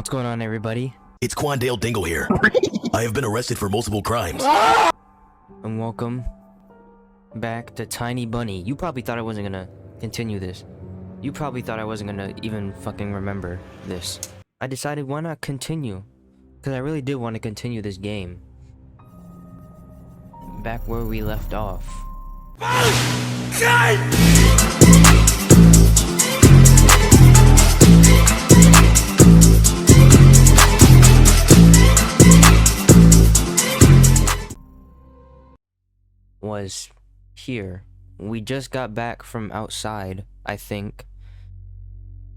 What's going on, everybody? It's Quandale Dingle here. I have been arrested for multiple crimes. And welcome back to Tiny Bunny. You probably thought I wasn't gonna continue this. You probably thought I wasn't gonna even fucking remember this. I decided, why not continue? Because I really did want to continue this game. Back where we left off. Was here. We just got back from outside, I think.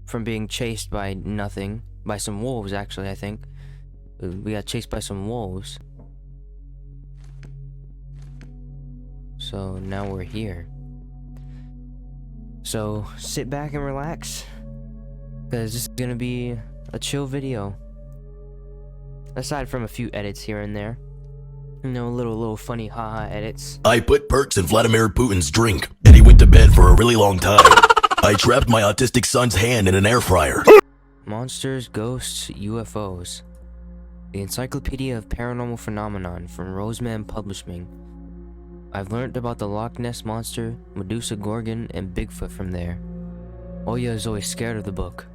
From being chased by nothing. By some wolves, actually, I think. We got chased by some wolves. So now we're here. So sit back and relax, because this is gonna be a chill video. Aside from a few edits here and there. You know, little funny haha edits. I put perks in Vladimir Putin's drink, and he went to bed for a really long time. I trapped my autistic son's hand in an air fryer. Monsters, Ghosts, UFOs. The Encyclopedia of Paranormal Phenomenon from Roseman Publishing. I've learned about the Loch Ness Monster, Medusa Gorgon, and Bigfoot from there. Oya is always scared of the book.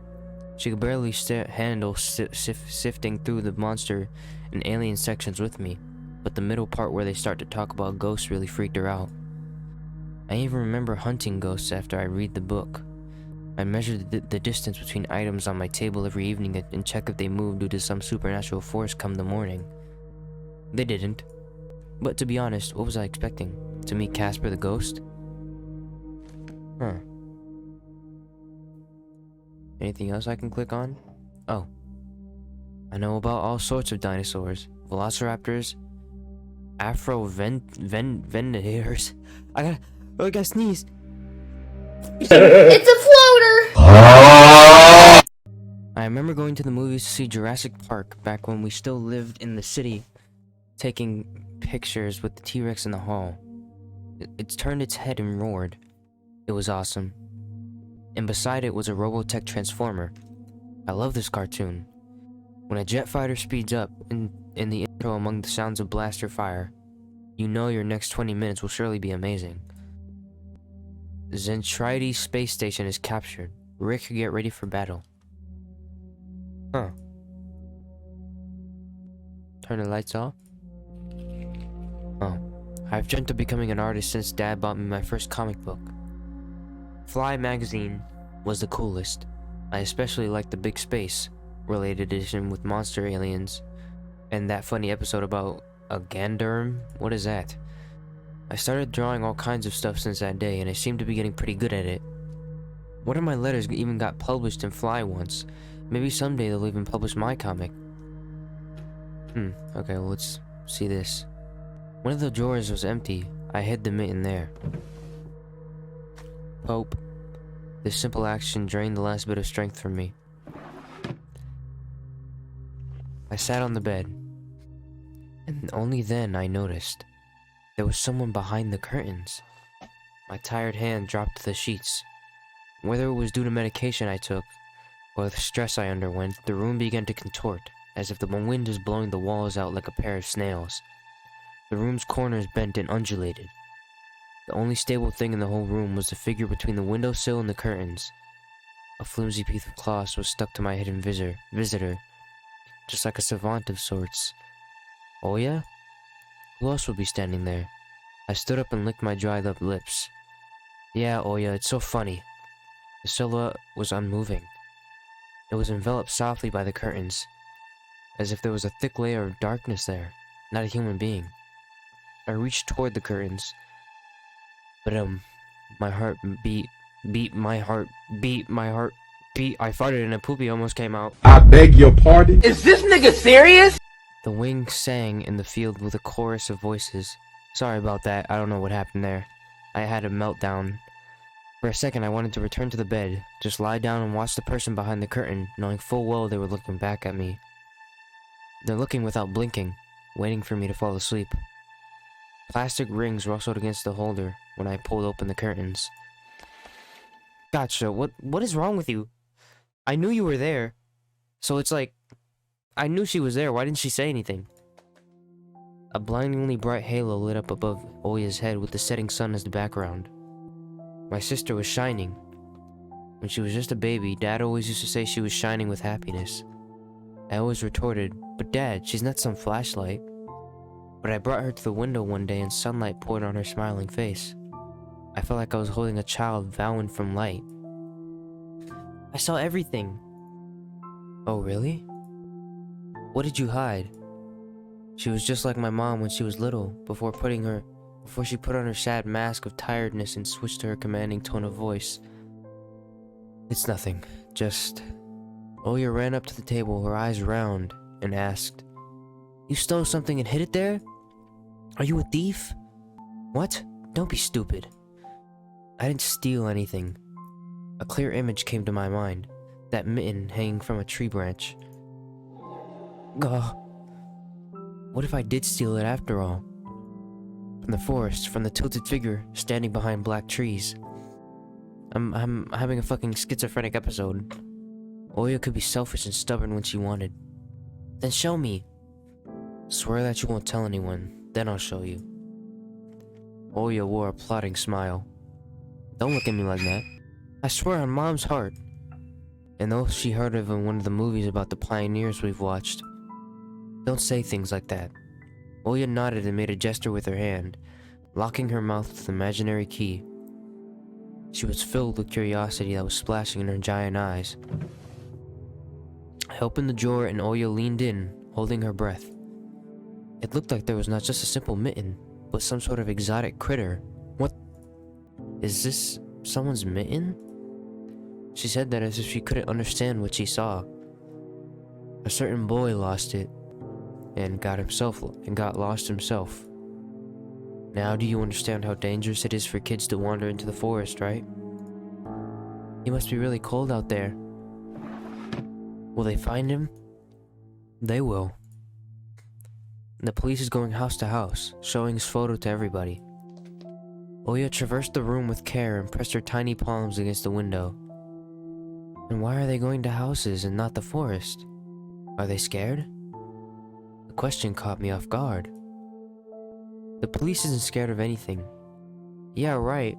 She could barely handle sifting through the monster and alien sections with me, but the middle part where they start to talk about ghosts really freaked her out. I even remember hunting ghosts after I read the book. I measured the distance between items on my table every evening and check if they moved due to some supernatural force come the morning. They didn't. But to be honest, what was I expecting? To meet Casper the Ghost? Huh. Anything else I can click on? Oh. I know about all sorts of dinosaurs. Velociraptors. Vendators. I gotta sneeze. It's a floater! I remember going to the movies to see Jurassic Park back when we still lived in the city, taking pictures with the T-Rex in the hall. It turned its head and roared. It was awesome. And beside it was a Robotech Transformer. I love this cartoon. When a jet fighter speeds up in the intro among the sounds of blaster fire, you know your next 20 minutes will surely be amazing. Zentradi space station is captured. Rick, get ready for battle. Huh. Turn the lights off? Oh. I've dreamt of becoming an artist since Dad bought me my first comic book. Fly magazine was the coolest. I especially liked the Big Space related edition with monster aliens and that funny episode about a Gandurm. What is that? I started drawing all kinds of stuff since that day, and I seem to be getting pretty good at it. One of my letters even got published in Fly once. Maybe someday they'll even publish my comic. Okay, well, let's see this. One of the drawers was empty. I hid them in there. Pope. This simple action drained the last bit of strength from me. I sat on the bed, and only then I noticed there was someone behind the curtains. My tired hand dropped to the sheets. Whether it was due to medication I took, or the stress I underwent, the room began to contort, as if the wind was blowing the walls out like a pair of snails. The room's corners bent and undulated. The only stable thing in the whole room was the figure between the windowsill and the curtains. A flimsy piece of cloth was stuck to my hidden visitor, just like a savant of sorts. Oh yeah? Who else would be standing there? I stood up and licked my dried up lips. Yeah, Oya, it's so funny. The silhouette was unmoving. It was enveloped softly by the curtains, as if there was a thick layer of darkness there, not a human being. I reached toward the curtains, but my heart beat. I farted and a poopy almost came out. I beg your pardon? Is this nigga serious? The wind sang in the field with a chorus of voices. Sorry about that, I don't know what happened there. I had a meltdown. For a second I wanted to return to the bed, just lie down and watch the person behind the curtain, knowing full well they were looking back at me. They're looking without blinking, waiting for me to fall asleep. Plastic rings rustled against the holder when I pulled open the curtains. Gotcha, what is wrong with you? I knew you were there. So it's like, I knew she was there. Why didn't she say anything? A blindingly bright halo lit up above Oya's head with the setting sun as the background. My sister was shining. When she was just a baby, Dad always used to say she was shining with happiness. I always retorted, "But Dad, she's not some flashlight." But I brought her to the window one day and sunlight poured on her smiling face. I felt like I was holding a child vowing from light. I saw everything. Oh, really? What did you hide? She was just like my mom when she was little, before she put on her sad mask of tiredness and switched to her commanding tone of voice. It's nothing, just... Oya ran up to the table, her eyes round, and asked, "You stole something and hid it there? Are you a thief?" "What? Don't be stupid." I didn't steal anything. A clear image came to my mind, that mitten hanging from a tree branch. Gah. What if I did steal it after all? From the forest, from the tilted figure standing behind black trees. I'm having a fucking schizophrenic episode. Oya could be selfish and stubborn when she wanted. Then show me. Swear that you won't tell anyone, then I'll show you. Oya wore a plotting smile. Don't look at me like that. I swear on Mom's heart. And though she heard of in one of the movies about the pioneers we've watched. Don't say things like that. Oya nodded and made a gesture with her hand, locking her mouth with an imaginary key. She was filled with curiosity that was splashing in her giant eyes. I opened the drawer and Oya leaned in, holding her breath. It looked like there was not just a simple mitten, but some sort of exotic critter. What? Is this someone's mitten? She said that as if she couldn't understand what she saw. A certain boy lost it, and got lost himself. Now do you understand how dangerous it is for kids to wander into the forest, right? He must be really cold out there. Will they find him? They will. The police is going house to house, showing his photo to everybody. Oya traversed the room with care and pressed her tiny palms against the window. And why are they going to houses and not the forest? Are they scared? The question caught me off guard. The police isn't scared of anything. Yeah, right.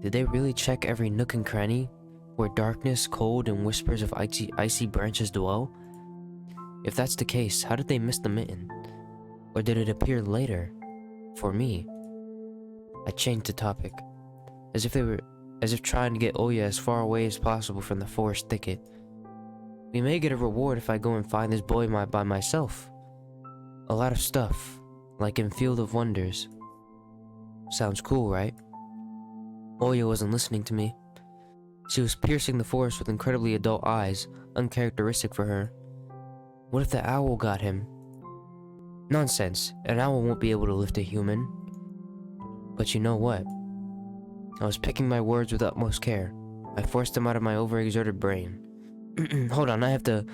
Did they really check every nook and cranny, where darkness, cold, and whispers of icy branches dwell? If that's the case, how did they miss the mitten? Or did it appear later? For me? I changed the topic, as if trying to get Oya as far away as possible from the forest thicket. We may get a reward if I go and find this boy by myself. A lot of stuff, like in Field of Wonders. Sounds cool, right? Oya wasn't listening to me. She was piercing the forest with incredibly adult eyes, uncharacteristic for her. What if the owl got him? Nonsense, an owl won't be able to lift a human. But you know what? I was picking my words with utmost care. I forced them out of my overexerted brain. Hold on, I have to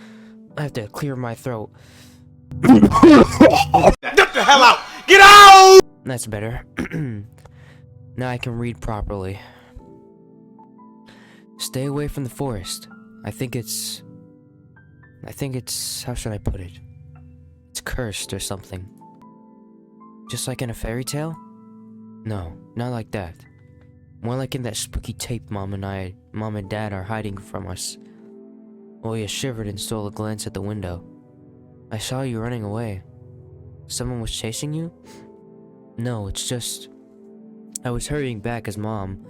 clear my throat. Get the hell out! Get out! That's better. Now I can read properly. Stay away from the forest. I think it's, how should I put it? It's cursed or something. Just like in a fairy tale? No, not like that. More like in that spooky tape Mom and Dad are hiding from us. Oya shivered and stole a glance at the window. I saw you running away. Someone was chasing you? No, it's just... I was hurrying back as Mom.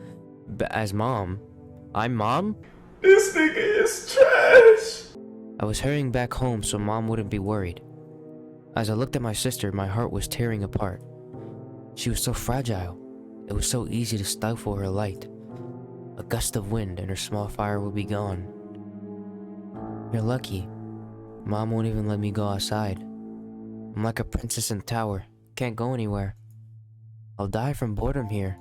I'm Mom? This nigga is trash! I was hurrying back home so Mom wouldn't be worried. As I looked at my sister, my heart was tearing apart. She was so fragile. It was so easy to stifle her light. A gust of wind and her small fire would be gone. You're lucky. Mom won't even let me go outside. I'm like a princess in a tower. Can't go anywhere. I'll die from boredom here.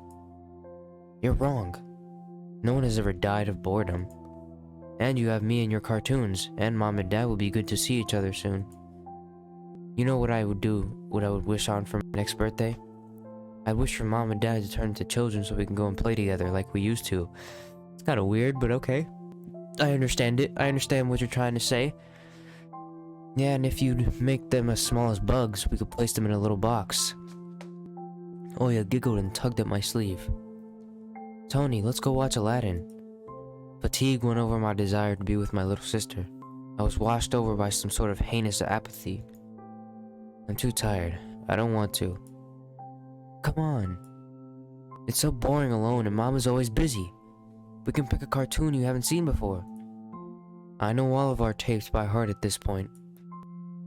You're wrong. No one has ever died of boredom. And you have me and your cartoons, and Mom and Dad will be good to see each other soon. You know what I would wish on for my next birthday? I wish for Mom and Dad to turn into children so we can go and play together like we used to. It's kind of weird, but okay. I understand it. I understand what you're trying to say. Yeah, and if you'd make them as small as bugs, we could place them in a little box. Oya giggled and tugged at my sleeve. Tony, let's go watch Aladdin. Fatigue went over my desire to be with my little sister. I was washed over by some sort of heinous apathy. I'm too tired. I don't want to. Come on. It's so boring alone and Mama's always busy. We can pick a cartoon you haven't seen before. I know all of our tapes by heart at this point.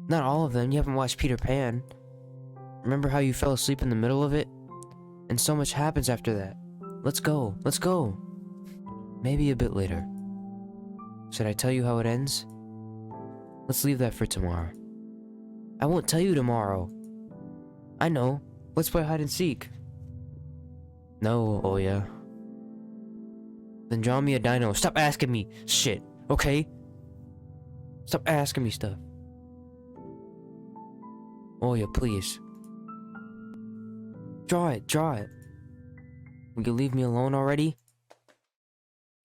Not all of them. You haven't watched Peter Pan. Remember how you fell asleep in the middle of it? And so much happens after that. Let's go. Let's go. Maybe a bit later. Should I tell you how it ends? Let's leave that for tomorrow. I won't tell you tomorrow. I know. Let's play hide and seek. No, Oya. Then draw me a dino. Stop asking me shit, okay? Stop asking me stuff. Oya, please. Draw it, draw it. Will you leave me alone already?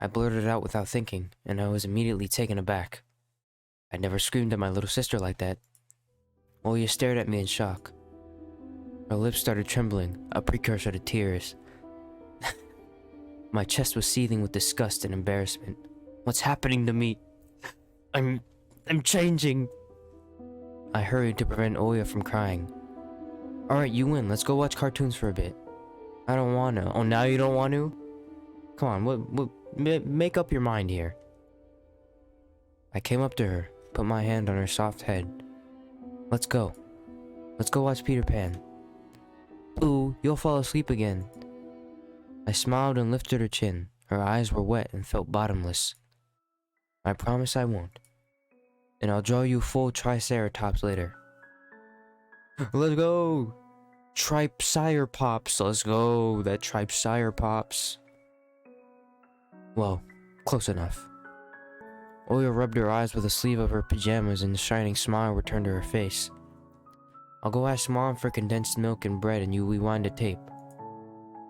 I blurted it out without thinking, and I was immediately taken aback. I'd never screamed at my little sister like that. Oya stared at me in shock. Her lips started trembling, a precursor to tears. My chest was seething with disgust and embarrassment. What's happening to me? I'm changing. I hurried to prevent Oya from crying. Alright, you win. Let's go watch cartoons for a bit. I don't wanna. Oh, now you don't want to? Come on, make up your mind here. I came up to her, put my hand on her soft head. Let's go. Let's go watch Peter Pan. Ooh, you'll fall asleep again. I smiled and lifted her chin. Her eyes were wet and felt bottomless. I promise I won't. And I'll draw you full Triceratops later. Let's go! Triceratops, let's go! That Triceratops. Well, close enough. Oya rubbed her eyes with the sleeve of her pajamas and the shining smile returned to her face. I'll go ask Mom for condensed milk and bread and you rewind the tape.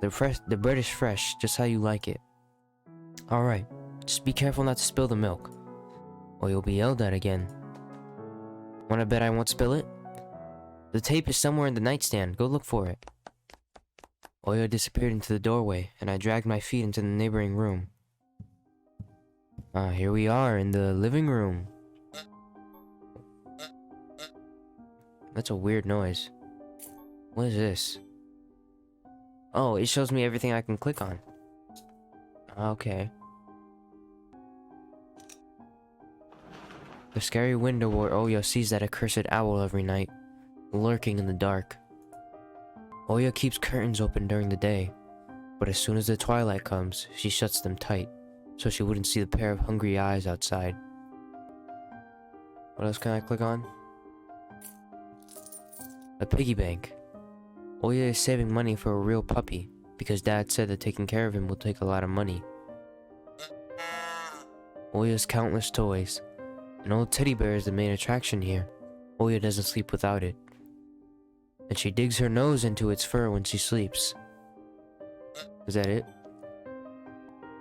The bread is fresh, just how you like it. Alright, just be careful not to spill the milk, or you'll be yelled at again. Wanna bet I won't spill it? The tape is somewhere in the nightstand, go look for it. Oya disappeared into the doorway, and I dragged my feet into the neighboring room. Here we are in the living room. That's a weird noise. What is this? Oh, it shows me everything I can click on. Okay. The scary window where Oya sees that accursed owl every night, lurking in the dark. Oya keeps curtains open during the day, but as soon as the twilight comes, she shuts them tight, so she wouldn't see the pair of hungry eyes outside. What else can I click on? A piggy bank. Oya is saving money for a real puppy, because Dad said that taking care of him will take a lot of money. Oya's countless toys. An old teddy bear is the main attraction here. Oya doesn't sleep without it. And she digs her nose into its fur when she sleeps. Is that it?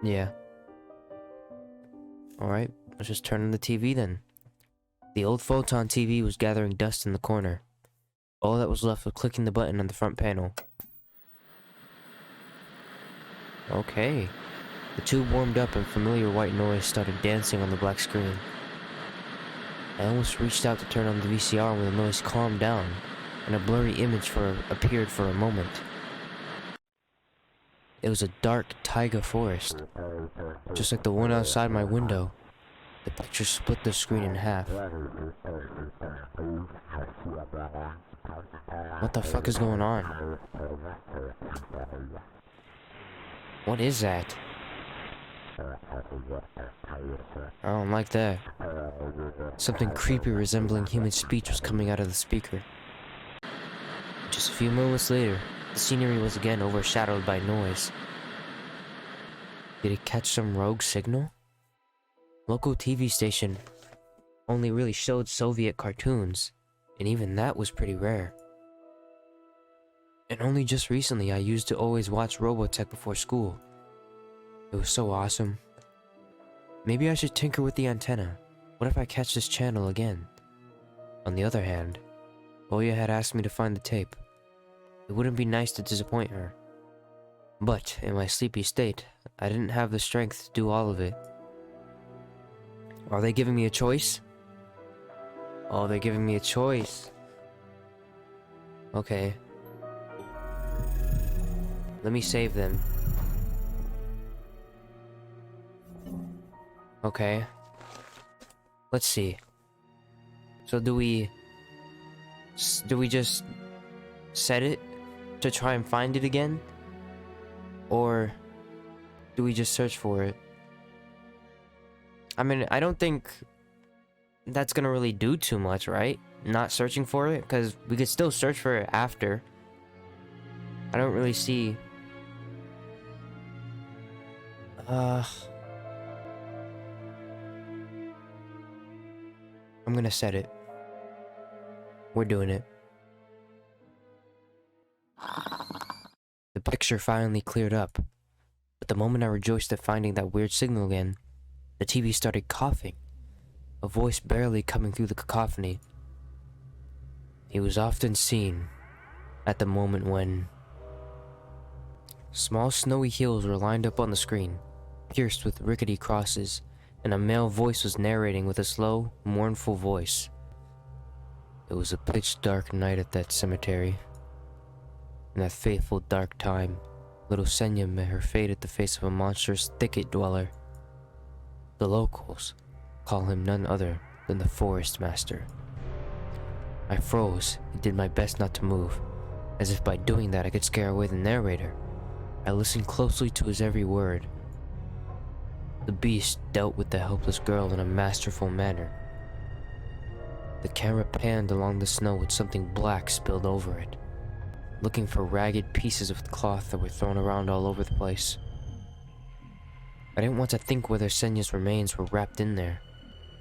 Yeah. Alright, let's just turn on the TV then. The old Photon TV was gathering dust in the corner. All that was left was clicking the button on the front panel. Okay. The tube warmed up and familiar white noise started dancing on the black screen. I almost reached out to turn on the VCR when the noise calmed down, and a blurry image appeared for a moment. It was a dark taiga forest, just like the one outside my window. The picture split the screen in half. What the fuck is going on? What is that? I don't like that. Something creepy resembling human speech was coming out of the speaker. Just a few moments later, the scenery was again overshadowed by noise. Did it catch some rogue signal? Local TV station only really showed Soviet cartoons, and even that was pretty rare. And only just recently I used to always watch Robotech before school. It was so awesome. Maybe I should tinker with the antenna. What if I catch this channel again? On the other hand, Oya had asked me to find the tape. It wouldn't be nice to disappoint her. But, in my sleepy state, I didn't have the strength to do all of it. Are they giving me a choice? Oh, they're giving me a choice. Okay. Let me save them. Okay. Let's see. So do we just set it to try and find it again? Or do we just search for it? I mean, I don't think that's gonna really do too much, right? Not searching for it, because we could still search for it after. I don't really see... I'm gonna set it. We're doing it. The picture finally cleared up, but the moment I rejoiced at finding that weird signal again, the TV started coughing, a voice barely coming through the cacophony. It was often seen at the moment when small snowy hills were lined up on the screen, pierced with rickety crosses, and a male voice was narrating with a slow, mournful voice. It was a pitch-dark night at that cemetery. In that fateful dark time, little Senya met her fate at the face of a monstrous thicket dweller. The locals call him none other than the Forest Master. I froze and did my best not to move, as if by doing that I could scare away the narrator. I listened closely to his every word. The beast dealt with the helpless girl in a masterful manner. The camera panned along the snow with something black spilled over it, looking for ragged pieces of cloth that were thrown around all over the place. I didn't want to think whether Senya's remains were wrapped in there,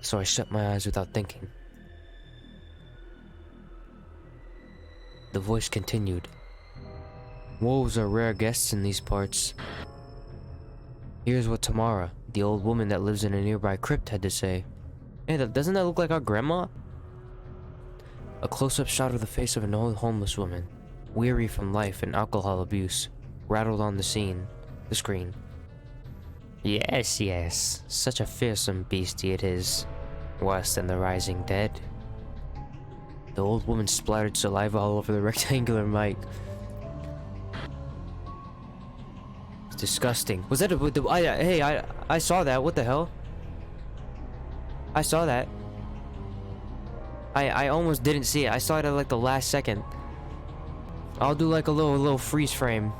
so I shut my eyes without thinking. The voice continued. Wolves are rare guests in these parts. Here's what Tamara, the old woman that lives in a nearby crypt, had to say. Hey, doesn't that look like our grandma? A close-up shot of the face of an old homeless woman, weary from life and alcohol abuse, rattled on the screen. Yes, yes, such a fearsome beastie it is, worse than the rising dead. The old woman splattered saliva all over the rectangular mic. It's disgusting. Was that I saw that, what the hell? I saw that. I almost didn't see it. I saw it at like the last second. I'll do like a little freeze frame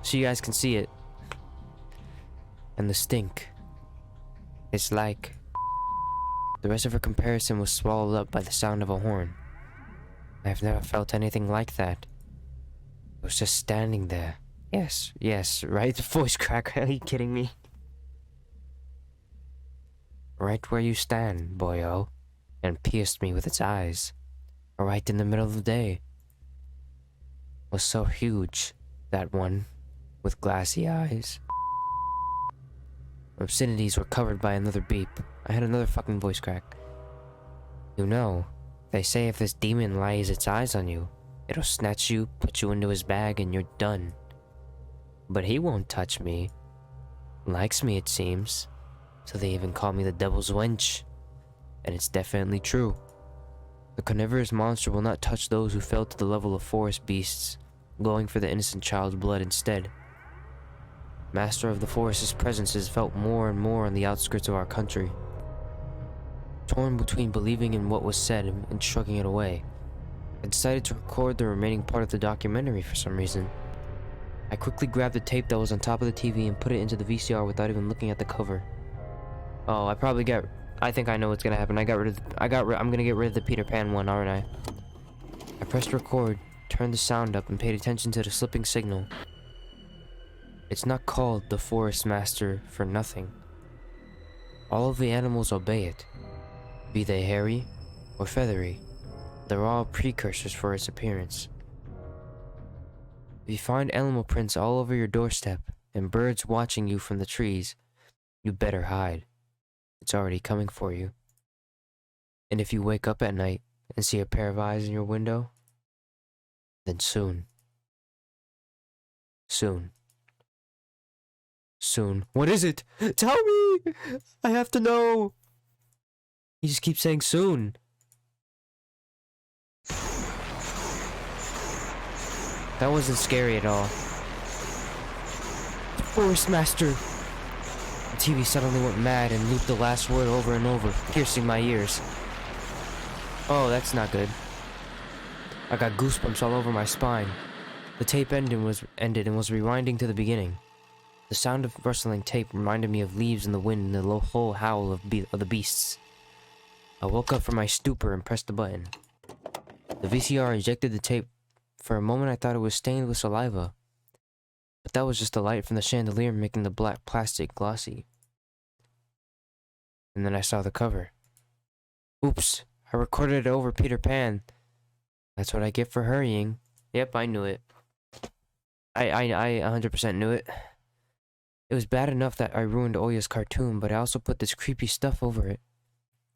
so you guys can see it. And the stink. It's like... The rest of her comparison was swallowed up by the sound of a horn. I've never felt anything like that. It was just standing there. Yes, yes, right? The voice crack. Are you kidding me? Right where you stand, boyo. And pierced me with its eyes. Right in the middle of the day. Was so huge, that one, with glassy eyes. Obscenities were covered by another beep. I had another fucking voice crack. You know, they say if this demon lays its eyes on you, it'll snatch you, put you into his bag, and you're done. But he won't touch me. Likes me, it seems. So they even call me the Devil's Wench. And it's definitely true. The carnivorous monster will not touch those who fell to the level of forest beasts, going for the innocent child's blood instead. Master of the Forest's presence is felt more and more on the outskirts of our country. Torn between believing in what was said and shrugging it away, I decided to record the remaining part of the documentary for some reason. I quickly grabbed the tape that was on top of the TV and put it into the VCR without even looking at the cover. Oh, I think I know what's gonna happen. I'm gonna get rid of the Peter Pan one, aren't I? I pressed record, turned the sound up, and paid attention to the slipping signal. It's not called the Forest Master for nothing. All of the animals obey it, be they hairy or feathery. They're all precursors for its appearance. If you find animal prints all over your doorstep and birds watching you from the trees, you better hide. It's already coming for you. And if you wake up at night and see a pair of eyes in your window, then soon. What is it? Tell me! I have to know! You just keep saying soon. That wasn't scary at all. The Forest Master! The TV suddenly went mad and looped the last word over and over, piercing my ears. Oh, that's not good. I got goosebumps all over my spine. The tape ended and was rewinding to the beginning. The sound of rustling tape reminded me of leaves in the wind and the low howl of the beasts. I woke up from my stupor and pressed the button. The VCR ejected the tape. For a moment I thought it was stained with saliva, but that was just the light from the chandelier making the black plastic glossy. And then I saw the cover. Oops, I recorded it over Peter Pan. That's what I get for hurrying. Yep, I knew it. I 100% knew it. It was bad enough that I ruined Oya's cartoon, but I also put this creepy stuff over it.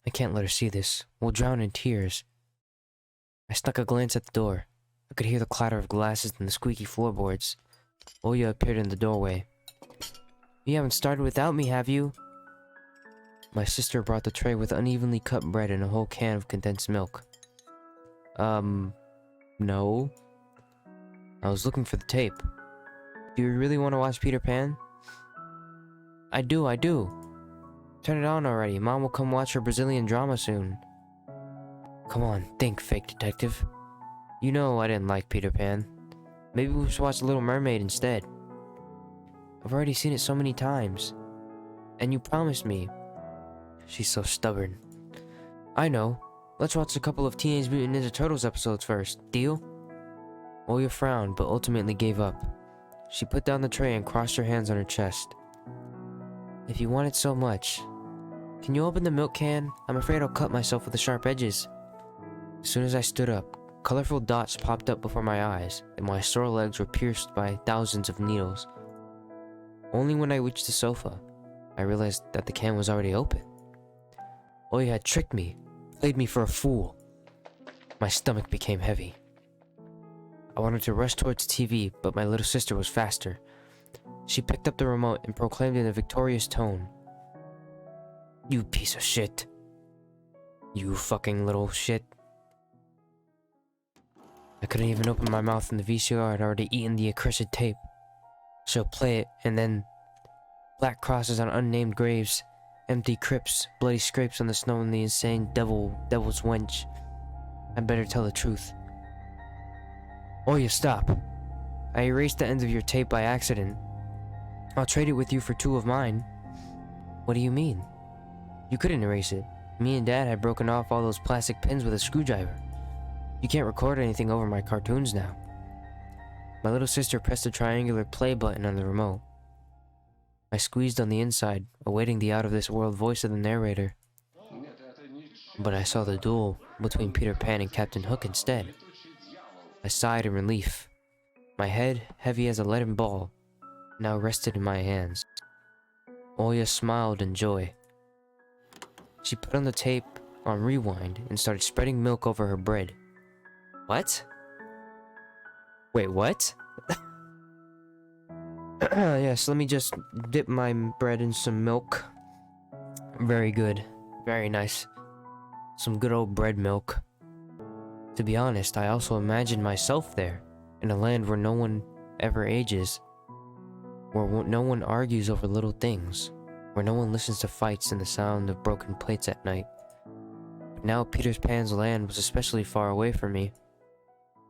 I can't let her see this. We'll drown in tears. I snuck a glance at the door. I could hear the clatter of glasses and the squeaky floorboards. Oya appeared in the doorway. You haven't started without me, have you? My sister brought the tray with unevenly cut bread and a whole can of condensed milk. No. I was looking for the tape. Do you really want to watch Peter Pan? I do. Turn it on already. Mom will come watch her Brazilian drama soon. Come on, think, fake detective. You know I didn't like Peter Pan. Maybe we should watch Little Mermaid instead. I've already seen it so many times. And you promised me. She's so stubborn. I know. Let's watch a couple of Teenage Mutant Ninja Turtles episodes first. Deal? Oya frowned, but ultimately gave up. She put down the tray and crossed her hands on her chest. If you want it so much, can you open the milk can? I'm afraid I'll cut myself with the sharp edges. As soon as I stood up, colorful dots popped up before my eyes, and my sore legs were pierced by thousands of needles. Only when I reached the sofa, I realized that the can was already open. Oya had tricked me, played me for a fool. My stomach became heavy. I wanted to rush towards the TV, but my little sister was faster. She picked up the remote and proclaimed in a victorious tone, "You piece of shit. You fucking little shit." I couldn't even open my mouth and the VCR had already eaten the accursed tape. She'll play it, and then black crosses on unnamed graves, empty crypts, bloody scrapes on the snow, and the insane devil's wench. I better tell the truth. Oya, stop. I erased the ends of your tape by accident. I'll trade it with you for 2 of mine. What do you mean? You couldn't erase it. Me and Dad had broken off all those plastic pins with a screwdriver. You can't record anything over my cartoons now. My little sister pressed the triangular play button on the remote. I squeezed on the inside, awaiting the out-of-this-world voice of the narrator. But I saw the duel between Peter Pan and Captain Hook instead. I sighed in relief. My head, heavy as a leaden ball, now rested in my hands. Oya smiled in joy. She put on the tape on rewind and started spreading milk over her bread. What? Wait, what? Yes, let me just dip my bread in some milk. Very good. Very nice. Some good old bread milk. To be honest, I also imagined myself there, in a land where no one ever ages, where no one argues over little things, where no one listens to fights and the sound of broken plates at night. But now Peter Pan's land was especially far away from me.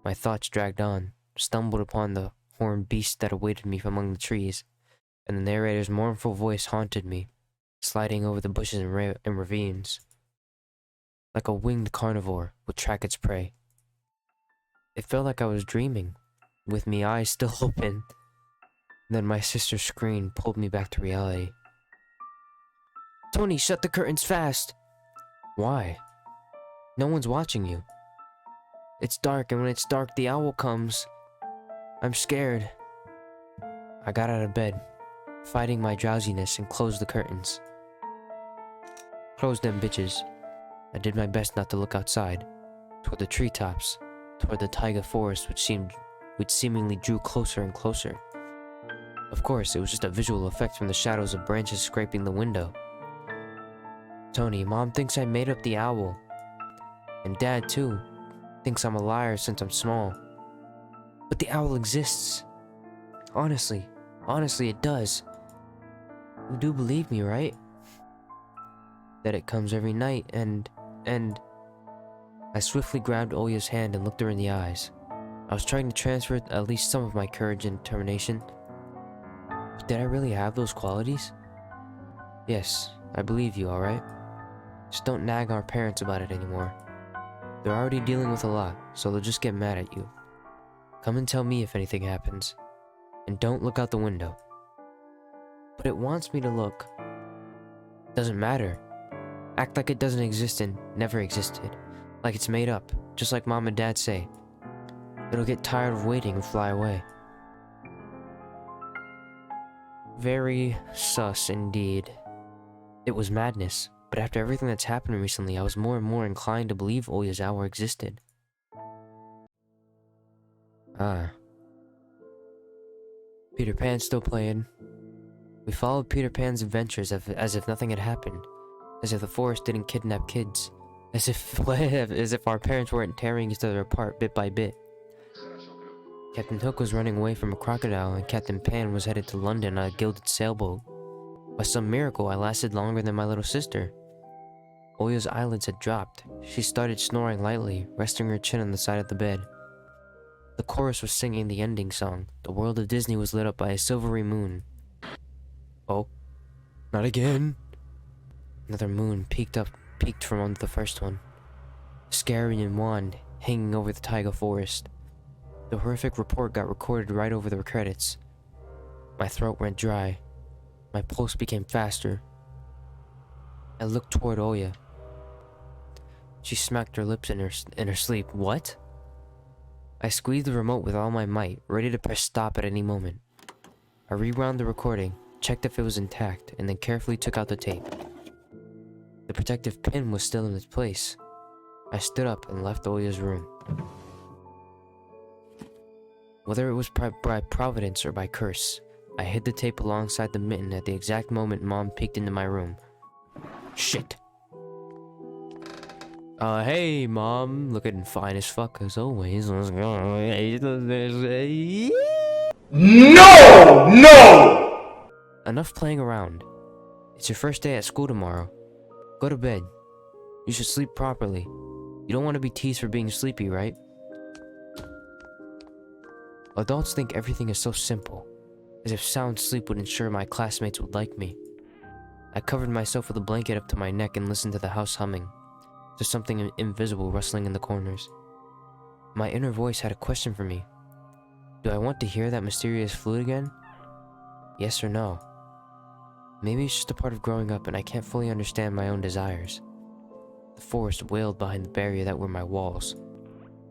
My thoughts dragged on, stumbled upon the horned beast that awaited me from among the trees, and the narrator's mournful voice haunted me, sliding over the bushes and ravines. Like a winged carnivore would track its prey. It felt like I was dreaming, with me eyes still open. Then my sister's scream pulled me back to reality. Tony, shut the curtains fast! Why? No one's watching you. It's dark, and when it's dark, the owl comes. I'm scared. I got out of bed, fighting my drowsiness, and closed the curtains. Close them bitches. I did my best not to look outside. toward the treetops, toward the taiga forest which seemingly drew closer and closer. Of course, it was just a visual effect from the shadows of branches scraping the window. Tony, Mom thinks I made up the owl. And Dad, too, thinks I'm a liar since I'm small. But the owl exists. Honestly, it does. You do believe me, right? That it comes every night and... I swiftly grabbed Oya's hand and looked her in the eyes. I was trying to transfer at least some of my courage and determination. But did I really have those qualities? Yes, I believe you, alright? Just don't nag our parents about it anymore. They're already dealing with a lot, so they'll just get mad at you. Come and tell me if anything happens. And don't look out the window. But it wants me to look. Doesn't matter. Act like it doesn't exist and never existed. Like it's made up, just like Mom and Dad say. It'll get tired of waiting and fly away. Very sus indeed. It was madness, but after everything that's happened recently, I was more and more inclined to believe Oya's owl existed. Peter Pan's still playing. We followed Peter Pan's adventures as if nothing had happened. As if the forest didn't kidnap kids. As if our parents weren't tearing each other apart bit by bit. Captain Hook was running away from a crocodile and Captain Pan was headed to London on a gilded sailboat. By some miracle, I lasted longer than my little sister. Oya's eyelids had dropped. She started snoring lightly, resting her chin on the side of the bed. The chorus was singing the ending song. The world of Disney was lit up by a silvery moon. Oh, not again. Another moon peeked from under the first one. Scary and wan, hanging over the taiga forest. The horrific report got recorded right over the credits. My throat went dry. My pulse became faster. I looked toward Oya. She smacked her lips in her sleep. What? I squeezed the remote with all my might, ready to press stop at any moment. I rewound the recording, checked if it was intact, and then carefully took out the tape. The protective pin was still in its place. I stood up and left Oya's room. Whether it was by providence or by curse, I hid the tape alongside the mitten at the exact moment Mom peeked into my room. Shit. Hey, Mom. Looking fine as fuck as always. Let's go. No! Enough playing around. It's your first day at school tomorrow. Go to bed. You should sleep properly. You don't want to be teased for being sleepy, right? Adults think everything is so simple, as if sound sleep would ensure my classmates would like me. I covered myself with a blanket up to my neck and listened to the house humming. There's something invisible rustling in the corners. My inner voice had a question for me. Do I want to hear that mysterious flute again? Yes or no? Maybe it's just a part of growing up and I can't fully understand my own desires. The forest wailed behind the barrier that were my walls.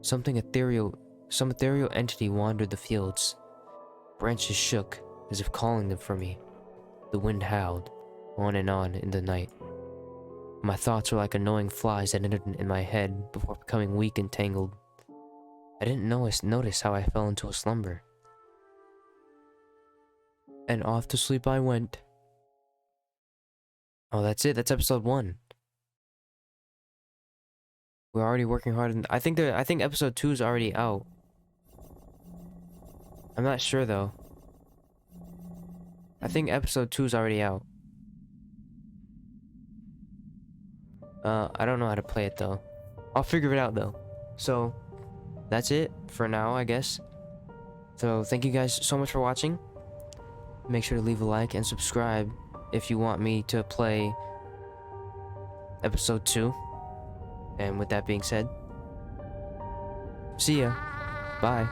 Some ethereal entity wandered the fields. Branches shook, as if calling them for me. The wind howled, on and on in the night. My thoughts were like annoying flies that entered in my head before becoming weak and tangled. I didn't notice how I fell into a slumber. And off to sleep I went. Oh, that's it. That's episode 1. We're already working hard. I think episode 2 is already out. I'm not sure though. I think episode 2 is already out. I don't know how to play it though. I'll figure it out though. So, that's it for now, I guess. So, thank you guys so much for watching. Make sure to leave a like and subscribe if you want me to play episode 2. And with that being said, see ya. Bye.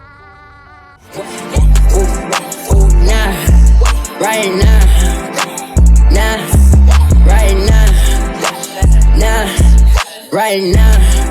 Right now, right now.